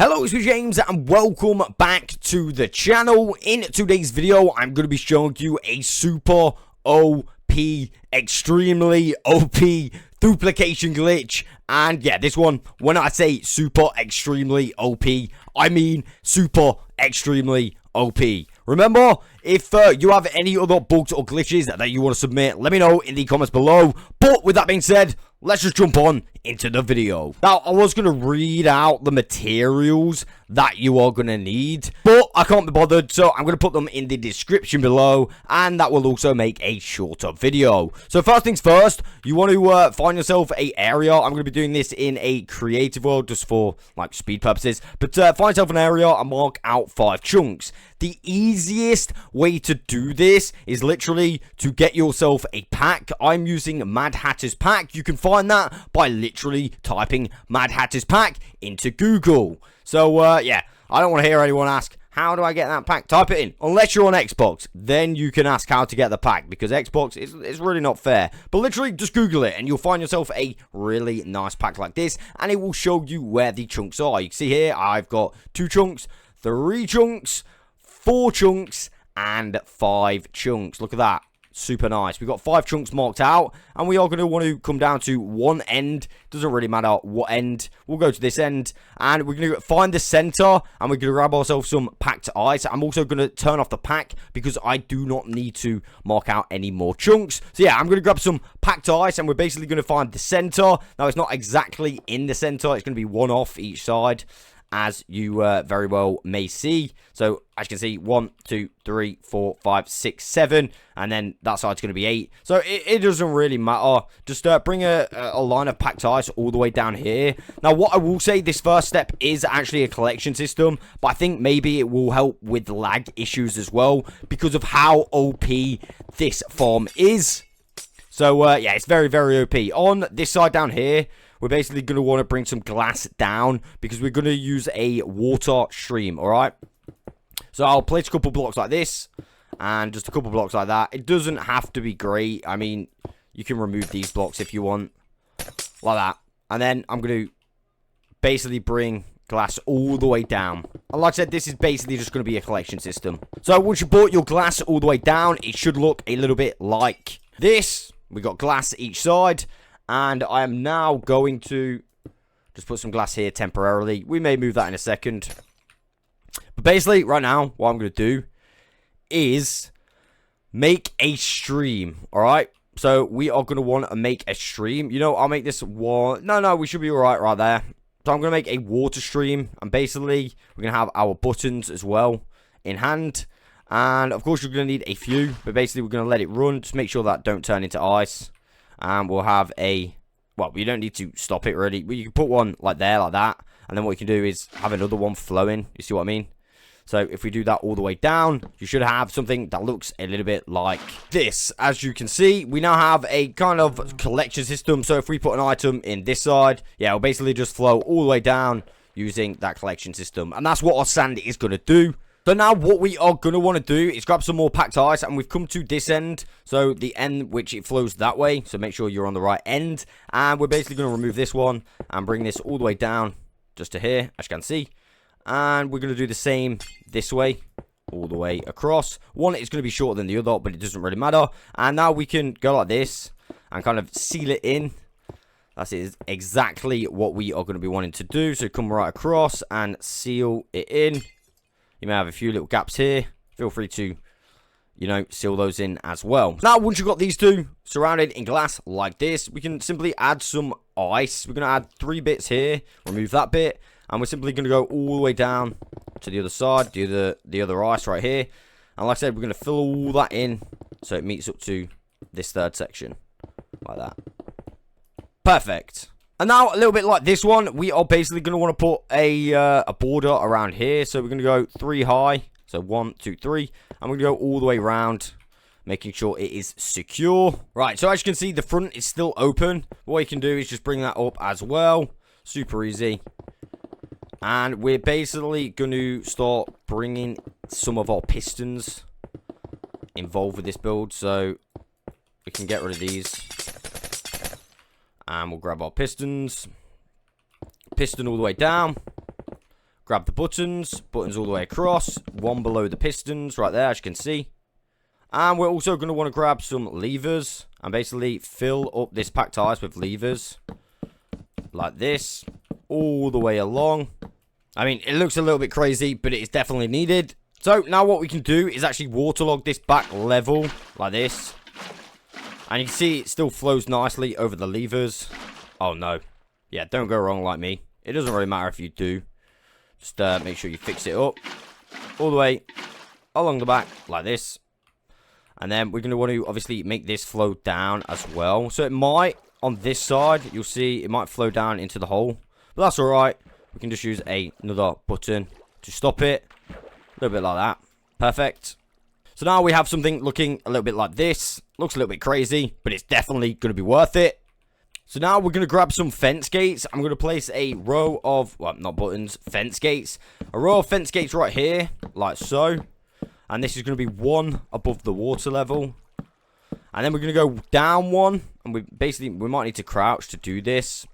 Hello, it's James and welcome back to the channel. In today's video, I'm going to be showing you a super OP, extremely OP duplication glitch. And yeah, this one, when I say super extremely OP, I mean super extremely OP. Remember, if you have any other bugs or glitches that you want to submit, let me know in the comments below. But with that being said, let's just jump on into the video. Now, I was going to read out the materials that you are going to need, but I can't be bothered, so I'm going to put them in the description below, and that will also make a shorter video. So first things first, you want to find yourself a area. I'm going to be doing this in a creative world just for like speed purposes, but find yourself an area and mark out 5 chunks. The easiest way to do this is literally to get yourself a pack. I'm using Mad Hatter's pack. You can find that by literally typing Mad Hatter's pack into Google. So yeah, I don't want to hear anyone ask, how do I get that pack? Type it in. Unless you're on Xbox, then you can ask how to get the pack, because Xbox is really not fair. But literally, just Google it, and you'll find yourself a really nice pack like this, and it will show you where the chunks are. You can see here, I've got 2 chunks, 3 chunks, 4 chunks, and 5 chunks. Look at that. Super nice. We've got 5 chunks marked out, and we are going to want to come down to one end. Doesn't really matter what end. We'll go to this end, and we're going to find the center, and we're going to grab ourselves some packed ice. I'm also going to turn off the pack because I do not need to mark out any more chunks. So yeah, I'm going to grab some packed ice, and we're basically going to find the center. Now, it's not exactly in the center. It's going to be one off each side, as you very well may see. So as you can see, 1, 2, 3, 4, 5, 6, 7, and then that side's going to be 8. So it doesn't really matter. Just bring a line of packed ice all the way down here. Now, what I will say, this first step is actually a collection system, but I think maybe it will help with lag issues as well because of how OP this farm is. So yeah, it's very, very OP. On this side down here, we're basically going to want to bring some glass down because we're going to use a water stream, alright? So I'll place a couple blocks like this and just a couple blocks like that. It doesn't have to be great. I mean, you can remove these blocks if you want, like that. And then I'm going to basically bring glass all the way down. And like I said, this is basically just going to be a collection system. So once you brought your glass all the way down, it should look a little bit like this. We got glass each side. And I am now going to just put some glass here temporarily. We may move that in a second. But basically, right now, what I'm going to do is make a stream. Alright? So, we are going to want to make a stream. You know, I'll make this one. No, we should be alright right there. So, I'm going to make a water stream. And basically, we're going to have our buttons as well in hand. And, of course, you're going to need a few. But basically, we're going to let it run. Just make sure that don't turn into ice. And we'll have a, well, you don't need to stop it really. You can put one like there, like that. And then what you can do is have another one flowing. You see what I mean? So if we do that all the way down, you should have something that looks a little bit like this. As you can see, we now have a kind of collection system. So if we put an item in this side, yeah, it'll basically just flow all the way down using that collection system. And that's what our sand is going to do. So now what we are going to want to do is grab some more packed ice, and we've come to this end, so the end which it flows that way, so make sure you're on the right end. And we're basically going to remove this one and bring this all the way down just to here, as you can see. And we're going to do the same this way, all the way across. One is going to be shorter than the other, but it doesn't really matter. And now we can go like this and kind of seal it in. That is exactly what we are going to be wanting to do. So come right across and seal it in. You may have a few little gaps here. Feel free to, you know, seal those in as well. Now, once you've got these two surrounded in glass like this, we can simply add some ice. We're going to add 3 bits here. Remove that bit. And we're simply going to go all the way down to the other side. Do the other ice right here. And like I said, we're going to fill all that in so it meets up to this 3rd section. Like that. Perfect. And now, a little bit like this one, we are basically going to want to put a border around here. So we're going to go 3 high. So 1, 2, 3. And we're going to go all the way around, making sure it is secure. Right, so as you can see, the front is still open. What you can do is just bring that up as well. Super easy. And we're basically going to start bringing some of our pistons involved with this build. So we can get rid of these. And we'll grab our pistons. Piston all the way down. grab the buttons all the way across, one below the pistons right there, as you can see. And we're also going to want to grab some levers and basically fill up this packed ice with levers like this all the way along. I mean, it looks a little bit crazy, but it is definitely needed. So now what we can do is actually waterlog this back level like this. And you can see it still flows nicely over the levers. Oh no. Yeah, don't go wrong like me. It doesn't really matter if you do. Just make sure you fix it up all the way along the back like this. And then we're going to want to obviously make this flow down as well. So it might, on this side, you'll see it might flow down into the hole. But that's alright. We can just use another button to stop it. A little bit like that. Perfect. So now we have something looking a little bit like this. Looks a little bit crazy, but it's definitely going to be worth it. So now we're going to grab some fence gates. I'm going to place a row of, well, not buttons, fence gates. A row of fence gates right here, like so. And this is going to be one above the water level. And then we're going to go down one. And we might need to crouch to do this.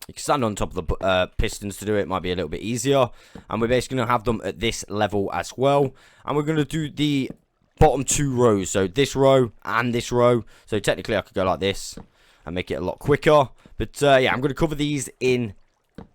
You can stand on top of the pistons to do it. Might be a little bit easier. And we're basically going to have them at this level as well. And we're going to do the bottom two rows. So this row and this row. So technically I could go like this and make it a lot quicker. But yeah, I'm going to cover these in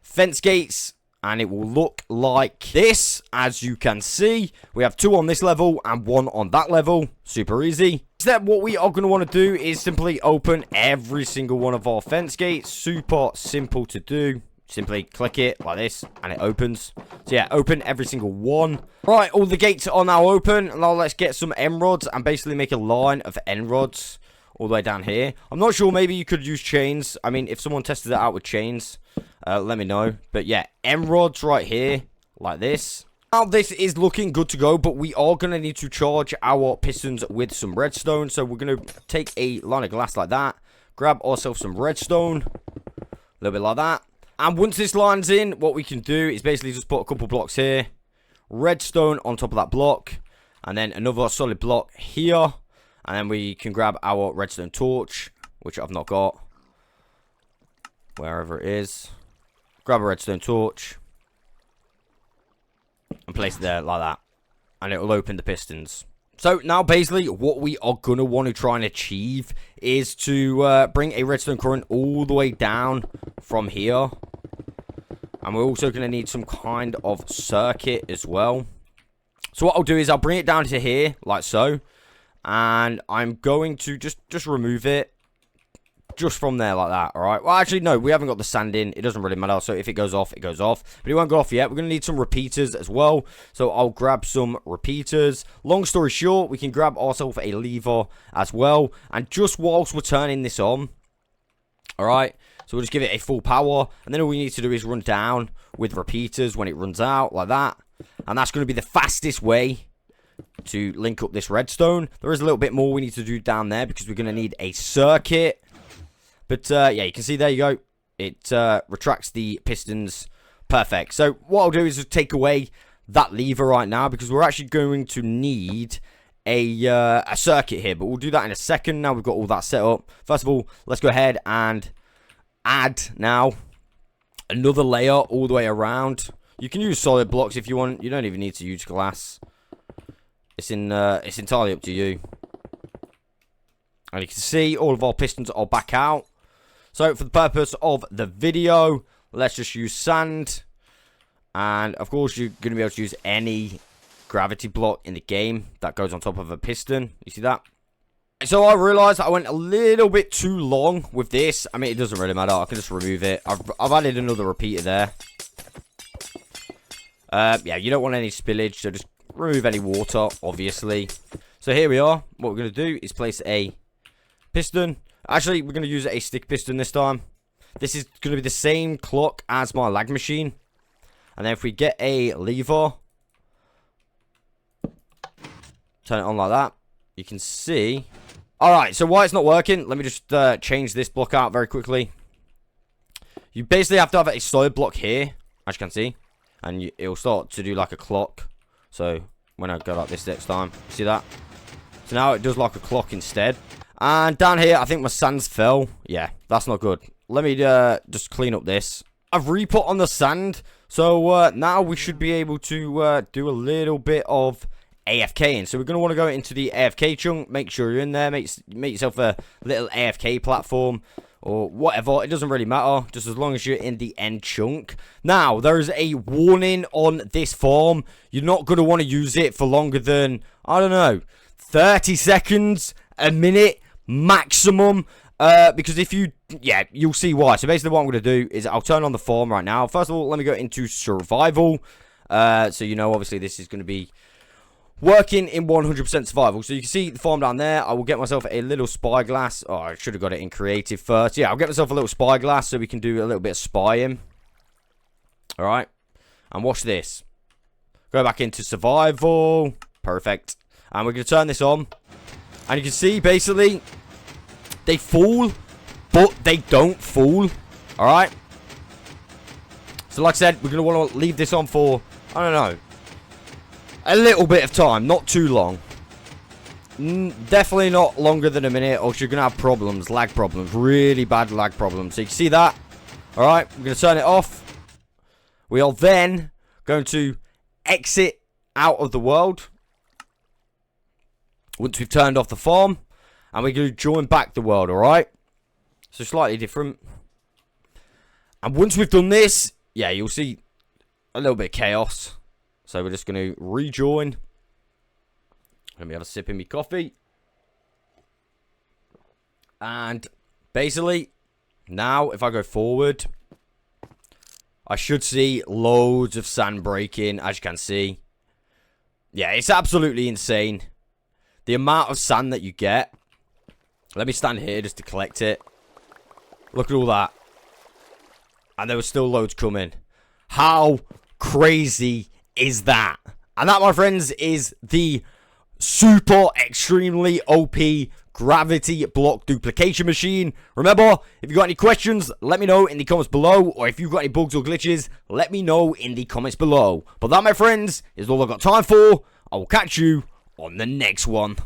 fence gates. And it will look like this. As you can see, we have two on this level and one on that level. Super easy. Instead, what we are going to want to do is simply open every single one of our fence gates. Super simple to do. Simply click it like this and it opens. So yeah, open every single one. Right, all the gates are now open. Now let's get some end rods and basically make a line of end rods all the way down here. I'm not sure, maybe you could use chains. I mean, if someone tested it out with chains, let me know. But yeah, end rods right here, like this. Now this is looking good to go, but we are going to need to charge our pistons with some redstone. So we're going to take a line of glass like that, grab ourselves some redstone, a little bit like that. And once this line's in, what we can do is basically just put a couple blocks here, redstone on top of that block, and then another solid block here. And then we can grab our redstone torch, which I've not got, wherever it is. Grab a redstone torch and place it there like that, and it will open the pistons. So now basically what we are going to want to try and achieve is to bring a redstone current all the way down from here. And we're also going to need some kind of circuit as well. So what I'll do is I'll bring it down to here like so. And I'm going to just remove it just from there like that, alright? Well, actually, no, we haven't got the sand in. It doesn't really matter. So if it goes off, it goes off. But it won't go off yet. We're going to need some repeaters as well. So I'll grab some repeaters. Long story short, we can grab ourselves a lever as well. And just whilst we're turning this on, alright? So we'll just give it a full power. And then all we need to do is run down with repeaters when it runs out like that. And that's going to be the fastest way to link up this redstone. There is a little bit more we need to do down there because we're going to need a circuit. But yeah, you can see there you go. It retracts the pistons. Perfect. So what I'll do is just take away that lever right now because we're actually going to need a circuit here. But we'll do that in a second. Now we've got all that set up. First of all, let's go ahead and add now another layer all the way around. You can use solid blocks if you want. You don't even need to use glass. It's entirely up to you. And you can see all of our pistons are back out. So for the purpose of the video, let's just use sand. And of course you're going to be able to use any gravity block in the game that goes on top of a piston. You see that? So I realized I went a little bit too long with this. I mean, it doesn't really matter. I can just remove it. I've added another repeater there. Yeah, you don't want any spillage, so just remove any water, obviously. So here we are. What we're going to do is place a piston. Actually, we're going to use a stick piston this time. This is going to be the same clock as my lag machine. And then if we get a lever, turn it on like that, you can see. Alright, so why it's not working, let me just change this block out very quickly. You basically have to have a solid block here, as you can see. And it'll start to do like a clock. So when I go like this next time, see that? So now it does like a clock instead. And down here, I think my sands fell. Yeah, that's not good. Let me just clean up this. I've re-put on the sand. So now we should be able to do a little bit of AFKing. So we're going to want to go into the AFK chunk. Make sure you're in there. Make yourself a little AFK platform or whatever. It doesn't really matter, just as long as you're in the end chunk. Now, there's a warning on this farm. You're not going to want to use it for longer than, I don't know, 30 seconds, a minute maximum. Because if you, yeah, you'll see why. So basically what I'm going to do is I'll turn on the farm right now. First of all, let me go into survival. So you know, obviously this is going to be working in 100% survival. So you can see the farm down there. I will get myself a little spyglass. Oh, I should have got it in creative first. Yeah, I'll get myself a little spyglass so we can do a little bit of spying. Alright. And watch this. Go back into survival. Perfect. And we're going to turn this on. And you can see, basically, they fall, but they don't fall. Alright. So like I said, we're going to want to leave this on for, I don't know, a little bit of time, not too long. Definitely not longer than a minute, or you're going to have problems, lag problems, really bad lag problems. So you can see that. Alright, we're going to turn it off. We are then going to exit out of the world. Once we've turned off the farm. And we're going to join back the world, alright? So slightly different. And once we've done this, yeah, you'll see a little bit of chaos. So we're just going to rejoin. Let me have a sip of my coffee. And basically, now if I go forward, I should see loads of sand breaking, as you can see. Yeah, it's absolutely insane. The amount of sand that you get. Let me stand here just to collect it. Look at all that. And there were still loads coming. How crazy is that? And that, my friends, is the super extremely OP gravity block duplication machine. Remember, if you got any questions, let me know in the comments below. Or if you've got any bugs or glitches, let me know in the comments below. But that, my friends, is all I've got time for. I will catch you on the next one.